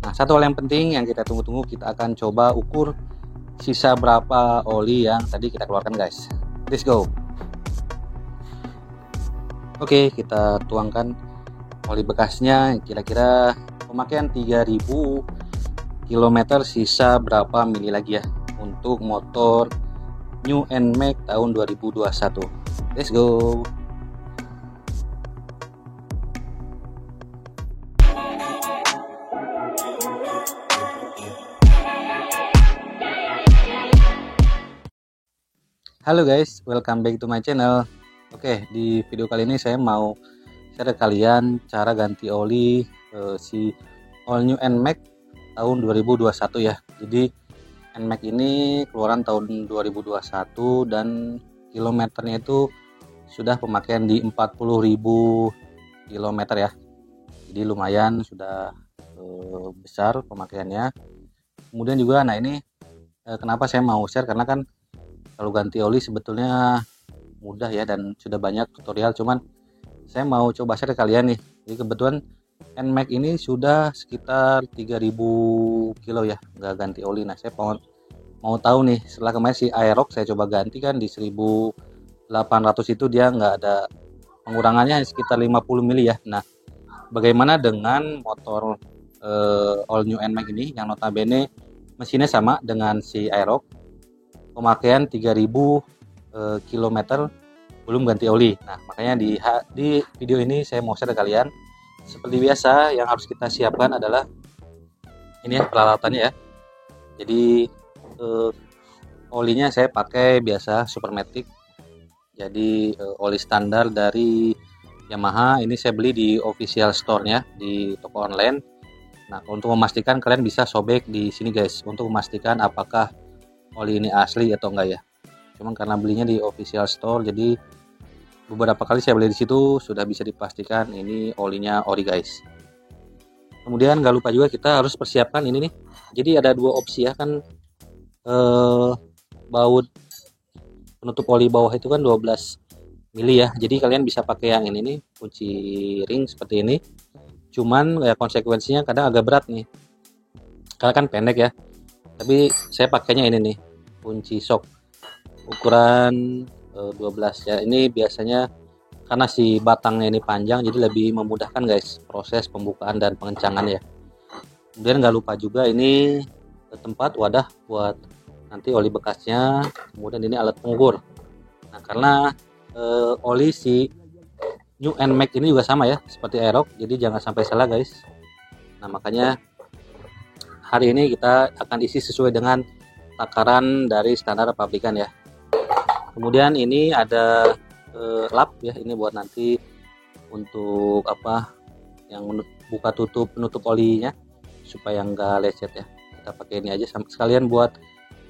Nah, satu hal yang penting yang kita tunggu-tunggu, kita akan coba ukur sisa berapa oli yang tadi kita keluarkan guys. Let's go. Oke, kita tuangkan oli bekasnya, kira-kira pemakaian 3000 km, sisa berapa mili lagi ya untuk motor New NMAX tahun 2021. Let's go. Halo guys, welcome back to my channel. Oke, di video kali ini saya mau share ke kalian cara ganti oli si All New NMAX tahun 2021 ya. Jadi NMAX ini keluaran tahun 2021 dan kilometernya itu sudah pemakaian di 40.000 km ya. Jadi lumayan sudah besar pemakaiannya. Kemudian juga nah ini kenapa saya mau share, karena kan kalau ganti oli sebetulnya mudah ya dan sudah banyak tutorial, cuman saya mau coba share ke kalian nih. Jadi kebetulan NMAX ini sudah sekitar 3000 kilo ya nggak ganti oli. Nah, saya mau tahu nih, setelah kemarin si Aerox saya coba ganti kan di 1800 itu dia nggak ada pengurangannya, hanya sekitar 50 mili ya. Nah, bagaimana dengan motor All New NMAX ini yang notabene mesinnya sama dengan si Aerox, pemakaian 3000 km belum ganti oli. Nah, makanya di video ini saya mau share ke kalian. Seperti biasa, yang harus kita siapkan adalah ini ya peralatannya ya. Jadi olinya saya pakai biasa Supermatic. Jadi oli standar dari Yamaha. Ini saya beli di official store-nya di toko online. Nah, untuk memastikan, kalian bisa sobek di sini guys untuk memastikan apakah oli ini asli atau enggak ya. Cuman karena belinya di official store, jadi beberapa kali saya beli di situ sudah bisa dipastikan ini olinya ori guys. Kemudian nggak lupa juga kita harus persiapkan ini nih. Jadi ada dua opsi ya kan, baut penutup oli bawah itu kan 12 mili ya. Jadi kalian bisa pakai yang ini nih, kunci ring seperti ini. Cuman ya konsekuensinya kadang agak berat nih, karena kan pendek ya. Tapi saya pakainya ini nih, kunci shock ukuran 12 ya. Ini biasanya karena si batangnya ini panjang, jadi lebih memudahkan guys proses pembukaan dan pengencangan ya. Kemudian nggak lupa juga ini tempat wadah buat nanti oli bekasnya. Kemudian ini alat pengukur. Nah, karena oli si New NMAX ini juga sama ya seperti Aerox, jadi jangan sampai salah guys. Nah, makanya hari ini kita akan isi sesuai dengan takaran dari standar pabrikan ya. Kemudian ini ada lap ya, ini buat nanti untuk apa, yang buka tutup penutup olinya supaya enggak lecet ya. Kita pakai ini aja sekalian buat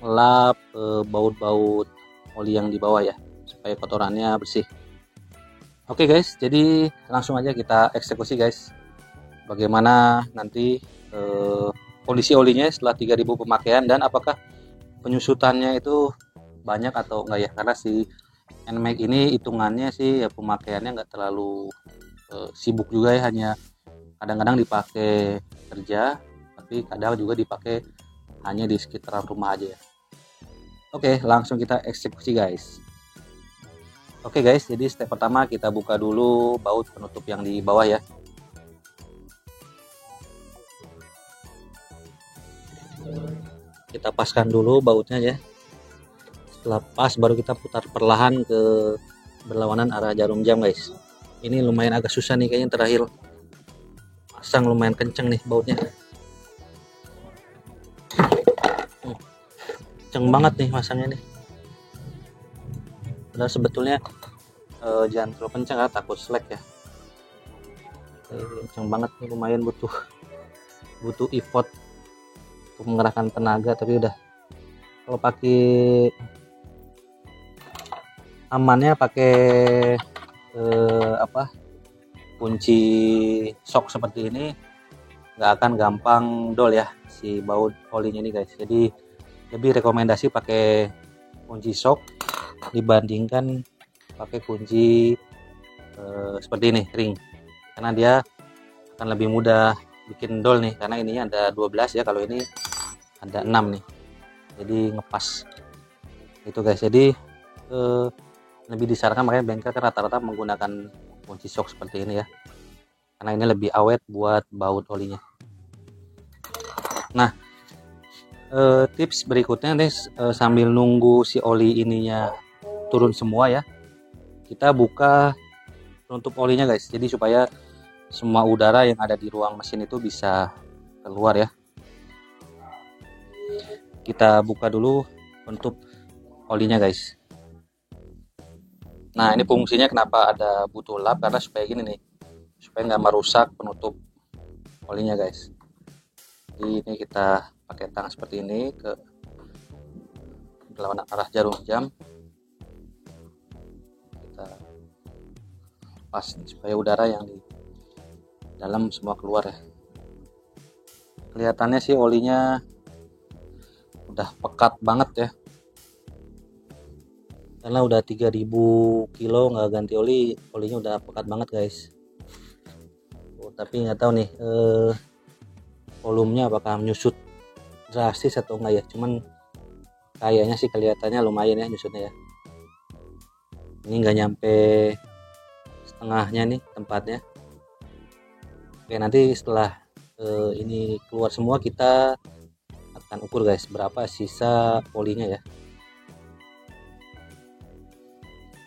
lap baut-baut oli yang di bawah ya, supaya kotorannya bersih. Oke guys, jadi langsung aja kita eksekusi guys. Bagaimana nanti kondisi olinya setelah 3000 pemakaian, dan apakah penyusutannya itu banyak atau enggak ya, karena si NMAX ini hitungannya sih ya pemakaiannya enggak terlalu sibuk juga ya, hanya kadang-kadang dipakai kerja, tapi kadang juga dipakai hanya di sekitaran rumah aja ya. Oke, langsung kita eksekusi guys. Oke guys, jadi step pertama kita buka dulu baut penutup yang di bawah ya. Kita paskan dulu bautnya ya. Setelah pas baru kita putar perlahan ke berlawanan arah jarum jam guys. Ini lumayan agak susah nih kayaknya, terakhir pasang lumayan kenceng nih bautnya. Kenceng banget nih masangnya nih. Padahal sebetulnya jangan terlalu kenceng karena takut slack ya. Kenceng banget nih, lumayan butuh effort mengerahkan tenaga, tapi udah kalau pakai amannya pakai kunci shock seperti ini nggak akan gampang dol ya si baut olinya ini guys. Jadi lebih rekomendasi pakai kunci shock dibandingkan pakai kunci seperti ini ring, karena dia akan lebih mudah bikin dol nih, karena ininya ada 12 ya, kalau ini ada 6 nih, jadi ngepas itu guys. Jadi lebih disarankan, makanya bengkel kan rata-rata menggunakan kunci shock seperti ini ya, karena ini lebih awet buat baut olinya. Nah, tips berikutnya nih, sambil nunggu si oli ininya turun semua ya, kita buka penutup olinya guys, jadi supaya semua udara yang ada di ruang mesin itu bisa keluar ya. Kita buka dulu penutup olinya guys. Nah, ini fungsinya kenapa ada butuh lap, karena supaya gini nih, supaya nggak merusak penutup olinya guys. Jadi ini kita pakai tang seperti ini ke lawan arah jarum jam, kita pas supaya udara yang di dalam semua keluar ya. Kelihatannya sih olinya udah pekat banget ya, karena udah 3000 kilo nggak ganti oli, olinya udah pekat banget guys. Tapi nggak tahu nih volumenya apakah menyusut drastis atau enggak ya, cuman kayaknya sih kelihatannya lumayan ya nyusutnya ya. Ini nggak nyampe setengahnya nih tempatnya. Oke, nanti setelah ini keluar semua, kita akan ukur guys berapa sisa olinya ya.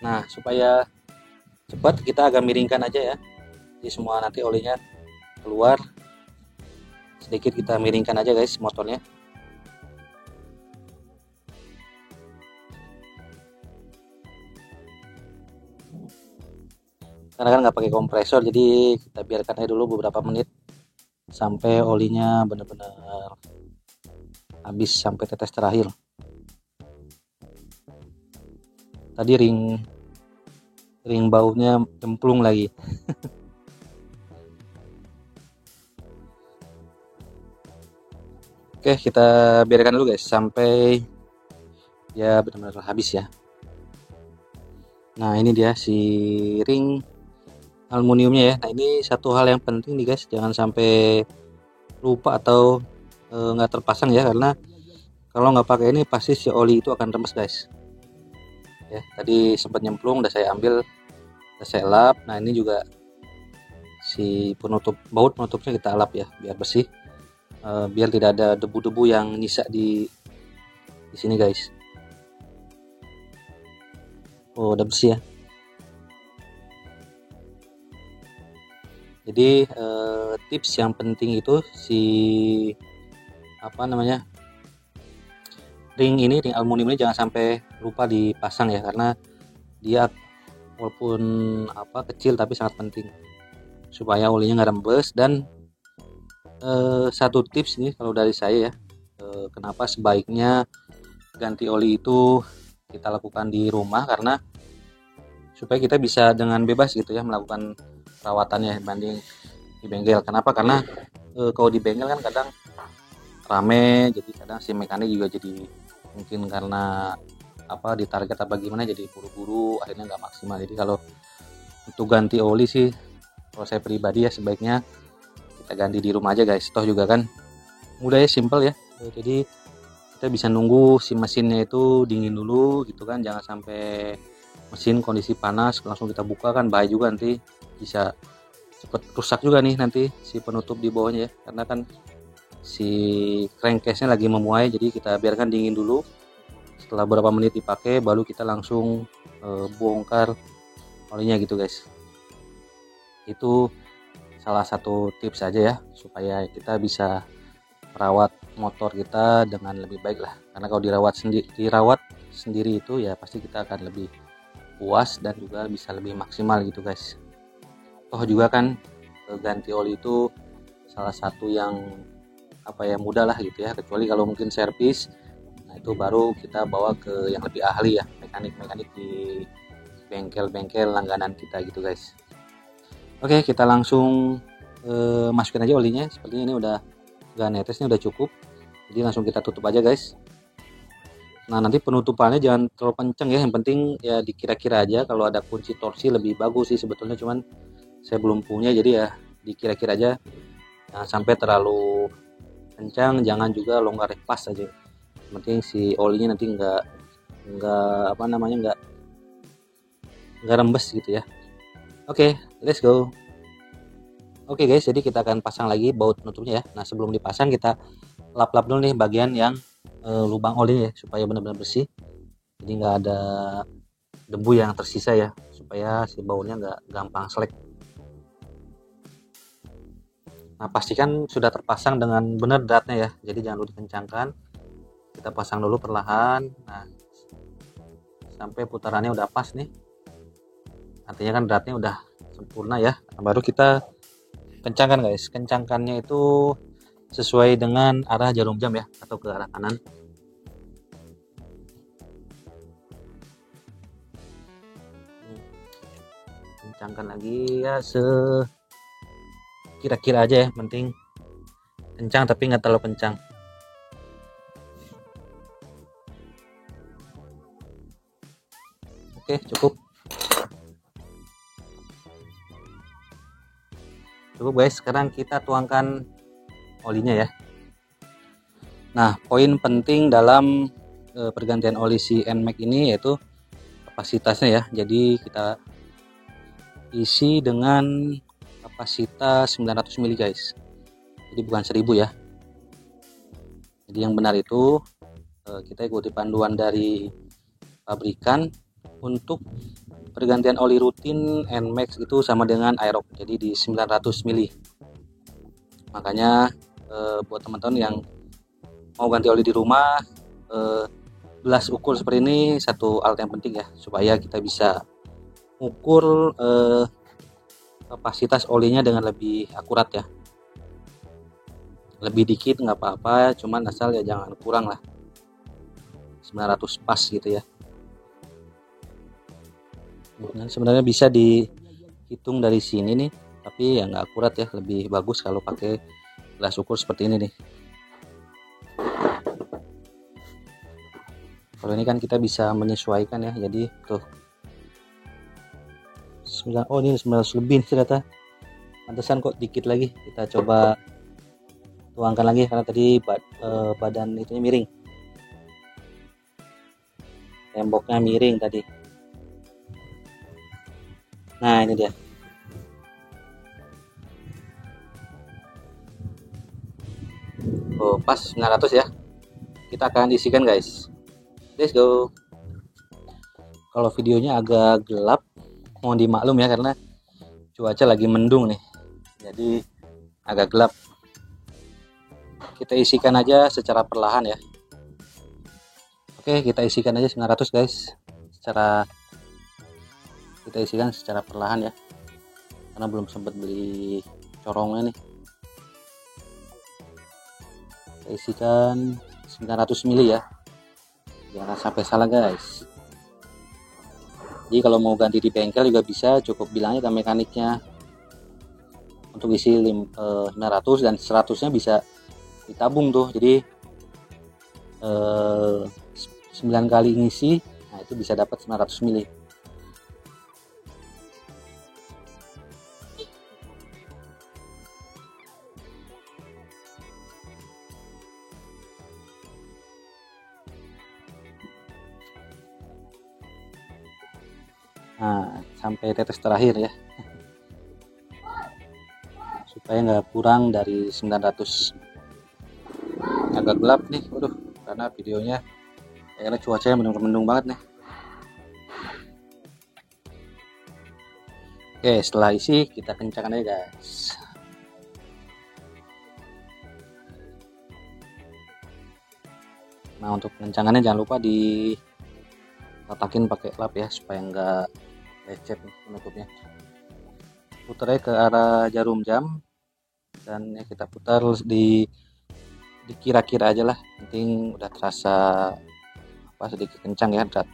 Nah, supaya cepat kita agak miringkan aja ya, jadi semua nanti olinya keluar. Sedikit kita miringkan aja guys motornya. Karena kan nggak pakai kompresor, jadi kita biarkan aja dulu beberapa menit sampai olinya benar-benar habis sampai tetes terakhir. Tadi ring baunya cemplung lagi. Oke, kita biarkan dulu guys sampai ya benar-benar habis ya. Nah, ini dia si ring aluminiumnya ya. Nah, ini satu hal yang penting nih guys, jangan sampai lupa atau nggak terpasang ya, karena kalau nggak pakai ini pasti si oli itu akan rembes guys ya. Tadi sempat nyemplung, udah saya ambil, udah saya lap. Nah, ini juga si penutup baut penutupnya kita lap ya biar bersih, biar tidak ada debu-debu yang nyisa di sini guys. Oh, udah bersih ya. Jadi tips yang penting itu si ring aluminium ini jangan sampai lupa dipasang ya, karena dia walaupun kecil tapi sangat penting supaya olinya nggak rembes. Dan satu tips ini kalau dari saya ya, kenapa sebaiknya ganti oli itu kita lakukan di rumah, karena supaya kita bisa dengan bebas gitu ya melakukan perawatannya dibanding di bengkel. Kenapa? Karena kalau di bengkel kan kadang rame, jadi kadang si mekanik juga jadi mungkin karena di target apa gimana, jadi buru-buru akhirnya nggak maksimal. Jadi kalau untuk ganti oli sih, kalau saya pribadi ya sebaiknya kita ganti di rumah aja guys. Toh juga kan mudah ya, simple ya. Jadi kita bisa nunggu si mesinnya itu dingin dulu gitu kan, jangan sampai mesin kondisi panas langsung kita buka, kan bahaya juga, nanti bisa cepet rusak juga nih nanti si penutup di bawahnya ya, karena kan si crankcase-nya lagi memuai. Jadi kita biarkan dingin dulu, setelah beberapa menit dipakai baru kita langsung bongkar olinya gitu guys. Itu salah satu tips saja ya, supaya kita bisa merawat motor kita dengan lebih baik lah. Karena kalau dirawat sendiri itu ya pasti kita akan lebih puas dan juga bisa lebih maksimal gitu guys. Toh juga kan ganti oli itu salah satu yang mudah lah gitu ya, kecuali kalau mungkin servis. Nah, itu baru kita bawa ke yang lebih ahli ya, mekanik di bengkel-bengkel langganan kita gitu guys. Oke, kita langsung masukin aja olinya. Sepertinya ini udah gak netes, ini udah cukup, jadi langsung kita tutup aja guys. Nah, nanti penutupannya jangan terlalu kenceng ya, yang penting ya dikira-kira aja. Kalau ada kunci torsi lebih bagus sih sebetulnya, cuman saya belum punya, jadi ya dikira-kira aja Jangan sampai terlalu kencang, jangan juga longgar, pas aja. Yang penting si olinya nanti nggak nggak rembes gitu ya. Oke, let's go. Oke guys, jadi kita akan pasang lagi baut penutupnya ya. Nah, sebelum dipasang kita lap-lap dulu nih bagian yang lubang oli ya, supaya benar-benar bersih. Jadi nggak ada debu yang tersisa ya, supaya si bautnya nggak gampang selek. Nah, pastikan sudah terpasang dengan benar dratnya ya, jadi jangan lupa dikencangkan. Kita pasang dulu perlahan. Nah, sampai putarannya udah pas nih, artinya kan dratnya udah sempurna ya. Nah, baru kita kencangkan guys. Kencangkannya itu sesuai dengan arah jarum jam ya, atau ke arah kanan. Kencangkan lagi ya, kira-kira aja ya, penting kencang tapi nggak terlalu kencang. Oke, cukup guys. Sekarang kita tuangkan olinya ya. Nah, poin penting dalam pergantian oli si NMAX ini yaitu kapasitasnya ya. Jadi kita isi dengan kapasitas 900 mili guys, jadi bukan 1000 ya. Jadi yang benar itu kita ikuti panduan dari pabrikan. Untuk pergantian oli rutin NMAX itu sama dengan Aerox, jadi di 900 mili. Makanya buat teman-teman yang mau ganti oli di rumah, gelas ukur seperti ini satu alat yang penting ya, supaya kita bisa ukur kapasitas olinya dengan lebih akurat ya. Lebih dikit nggak apa-apa, cuman asal ya jangan kurang lah, 900 pas gitu ya. Dan sebenarnya bisa dihitung dari sini nih, tapi ya nggak akurat ya, lebih bagus kalau pakai gelas ukur seperti ini nih. Kalau ini kan kita bisa menyesuaikan ya, jadi tuh 9, oh ini 900 lebih nih ternyata, pantesan kok dikit lagi. Kita coba tuangkan lagi karena tadi badan itunya miring, temboknya miring tadi. Nah, ini dia. Oh, pas 900 ya. Kita akan isikan guys. Let's go. Kalau videonya agak gelap, mohon dimaklum ya, karena cuaca lagi mendung nih, jadi agak gelap. Kita isikan aja secara perlahan ya. Oke, kita isikan aja 900 guys. Kita isikan secara perlahan ya, karena belum sempat beli corongnya nih. Kita isikan 900 mili ya, jangan sampai salah guys. Jadi kalau mau ganti di bengkel juga bisa, cukup bilangnya ke mekaniknya untuk isi 900, dan 100-nya bisa ditabung tuh. Jadi 9 kali ngisi, nah itu bisa dapat 900 mili. Nah, sampai tetes terakhir ya, supaya nggak kurang dari 900. Agak gelap nih, waduh, karena videonya kayaknya cuacanya mendung-mendung banget nih. Oke, setelah isi kita kencangkan aja guys. Nah, untuk kencangannya jangan lupa diletakin pakai lap ya, supaya nggak lecet penutupnya. Putar ke arah jarum jam, dan ya kita putar dikira-kira aja lah, penting udah terasa sedikit kencang ya drat.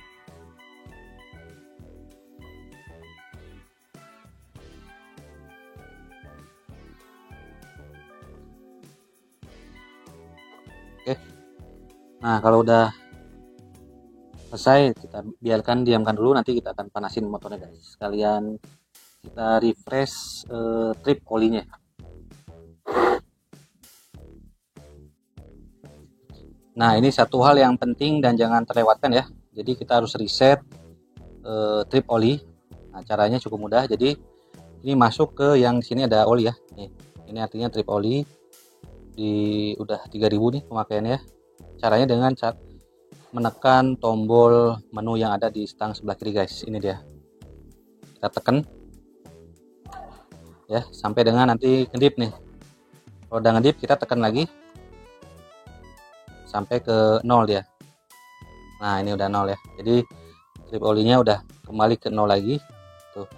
Oke, nah kalau udah selesai kita biarkan diamkan dulu, nanti kita akan panasin motornya guys, sekalian kita refresh trip olinya. Nah, ini satu hal yang penting dan jangan terlewatkan ya. Jadi kita harus reset trip oli. Nah, caranya cukup mudah. Jadi ini masuk ke yang sini ada oli ya. Nih, ini artinya trip oli di udah 3000 nih pemakaiannya. Caranya dengan menekan tombol menu yang ada di stang sebelah kiri guys. Ini dia. Kita tekan ya sampai dengan nanti ngedip nih. Kalau udah ngedip kita tekan lagi sampai ke 0 dia. Nah, ini udah 0 ya. Jadi trip olinya udah kembali ke 0 lagi tuh.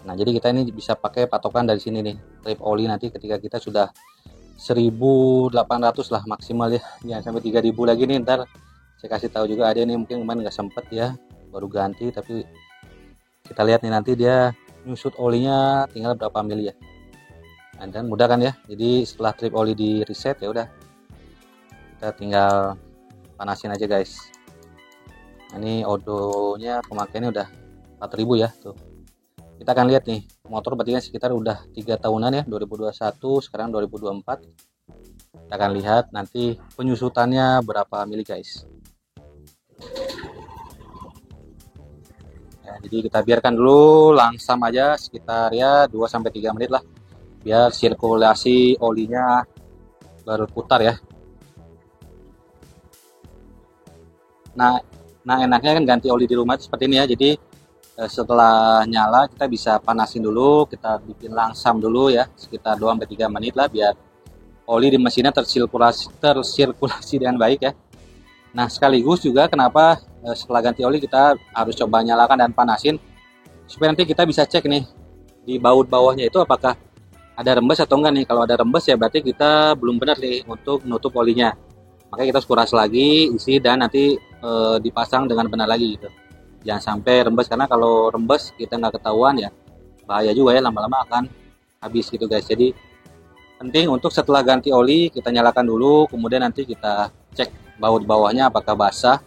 Nah, jadi kita ini bisa pakai patokan dari sini nih. Trip oli nanti ketika kita sudah 1800 lah maksimal ya. Jangan sampai 3000 lagi nih, ntar saya kasih tahu juga ada nih mungkin kemarin nggak sempet ya, baru ganti, tapi kita lihat nih nanti dia nyusut olinya tinggal berapa mili ya. Nah, dan mudah kan ya. Jadi setelah trip oli di reset ya udah kita tinggal panasin aja guys. Nah, ini odonya pemakaiannya udah 4000 ya tuh. Kita akan lihat nih motor berarti kan sekitar udah 3 tahunan ya, 2021 sekarang 2024. Kita akan lihat nanti penyusutannya berapa mili guys ya. Jadi kita biarkan dulu langsam aja sekitar ya 2-3 menit lah, biar sirkulasi olinya berputar ya. Nah enaknya kan ganti oli di rumah seperti ini ya. Jadi setelah nyala kita bisa panasin dulu, kita bikin langsam dulu ya sekitar 2-3 menit lah, biar oli di mesinnya tersirkulasi dengan baik ya. Nah sekaligus juga kenapa setelah ganti oli kita harus coba nyalakan dan panasin, supaya nanti kita bisa cek nih di baut bawahnya itu apakah ada rembes atau enggak nih. Kalau ada rembes ya berarti kita belum benar nih untuk nutup olinya, makanya kita harus kuras lagi isi dan nanti dipasang dengan benar lagi gitu. Jangan sampai rembes, karena kalau rembes kita nggak ketahuan ya bahaya juga ya, lama-lama akan habis gitu guys. Jadi penting untuk setelah ganti oli kita nyalakan dulu, kemudian nanti kita cek baut bawahnya apakah basah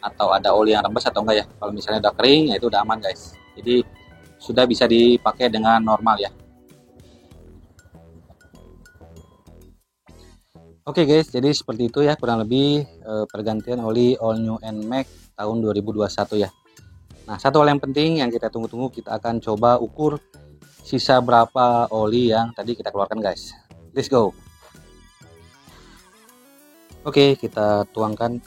atau ada oli yang rembes atau enggak ya. Kalau misalnya udah kering ya itu udah aman guys, jadi sudah bisa dipakai dengan normal ya. Oke guys, jadi seperti itu ya kurang lebih pergantian oli all new NMAX tahun 2021 ya. Nah, satu hal yang penting yang kita tunggu-tunggu, kita akan coba ukur sisa berapa oli yang tadi kita keluarkan guys. Let's go. Oke, kita tuangkan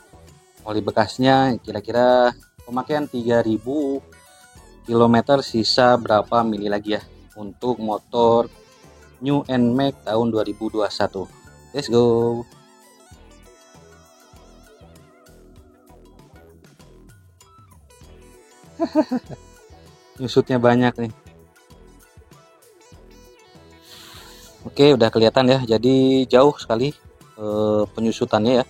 oli bekasnya, kira-kira pemakaian 3000 km, sisa berapa mili lagi ya untuk motor New NMAX tahun 2021. Let's go. Nyusutnya banyak nih. Oke, udah kelihatan ya. Jadi jauh sekali penyusutannya ya.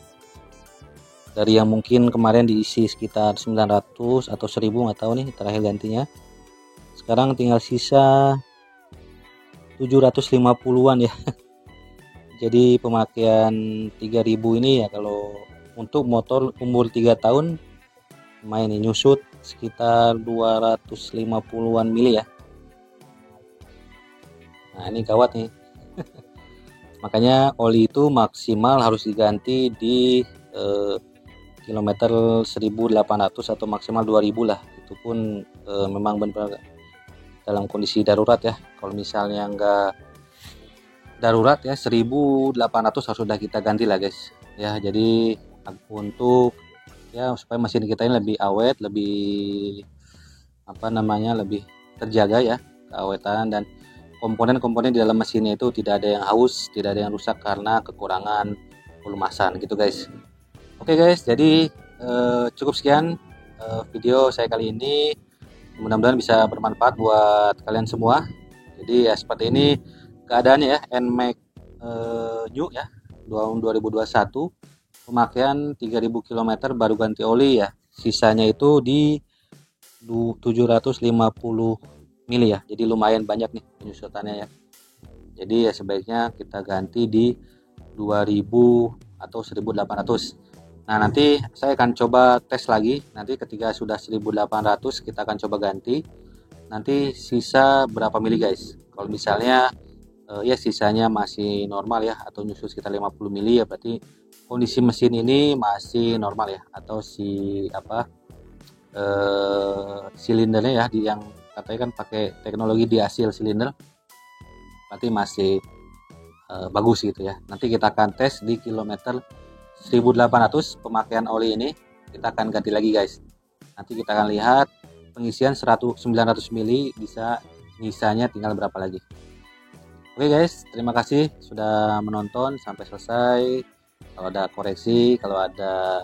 Dari yang mungkin kemarin diisi sekitar 900 atau 1000, nggak tahu nih terakhir gantinya. Sekarang tinggal sisa 750-an ya. Jadi pemakaian 3000 ini ya kalau untuk motor umur 3 tahun main ini nyusut sekitar 250-an mili ya. Nah ini gawat nih. Makanya oli itu maksimal harus diganti di kilometer 1800 atau maksimal 2000 lah. Itu pun memang benar-benar dalam kondisi darurat ya. Kalau misalnya enggak darurat ya 1800 harus sudah kita ganti lah guys ya. Jadi untuk ya supaya mesin kita ini lebih awet, lebih lebih terjaga ya keawetan, dan komponen-komponen di dalam mesinnya itu tidak ada yang haus, tidak ada yang rusak karena kekurangan pelumasan gitu guys. Oke guys, jadi cukup sekian video saya kali ini, mudah-mudahan bisa bermanfaat buat kalian semua. Jadi ya seperti ini keadaannya ya NMAX New ya tahun 2021, pemakaian 3000 km, baru ganti oli ya, sisanya itu di 750 mili ya. Jadi lumayan banyak nih penyusutannya ya. Jadi ya sebaiknya kita ganti di 2000 atau 1800. Nah nanti saya akan coba tes lagi, nanti ketika sudah 1800 kita akan coba ganti nanti sisa berapa mili guys. Kalau misalnya Ya sisanya masih normal ya, atau nyusut sekitar 50 mili ya, berarti kondisi mesin ini masih normal ya, atau si apa silindernya ya, di yang katanya kan pakai teknologi diasil silinder, berarti masih bagus gitu ya. Nanti kita akan tes di kilometer 1800 pemakaian oli ini, kita akan ganti lagi guys. Nanti kita akan lihat pengisian 900 mili bisa, sisanya tinggal berapa lagi. Oke guys, terima kasih sudah menonton sampai selesai. Kalau ada koreksi, kalau ada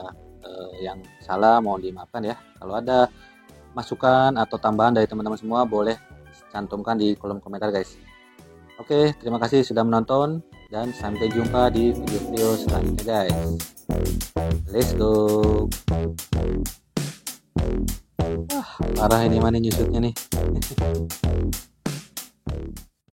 yang salah mohon dimaafkan ya. Kalau ada masukan atau tambahan dari teman-teman semua boleh cantumkan di kolom komentar guys. Oke, terima kasih sudah menonton dan sampai jumpa di video-video selanjutnya guys. Let's go. Parah ini mana nyusutnya nih.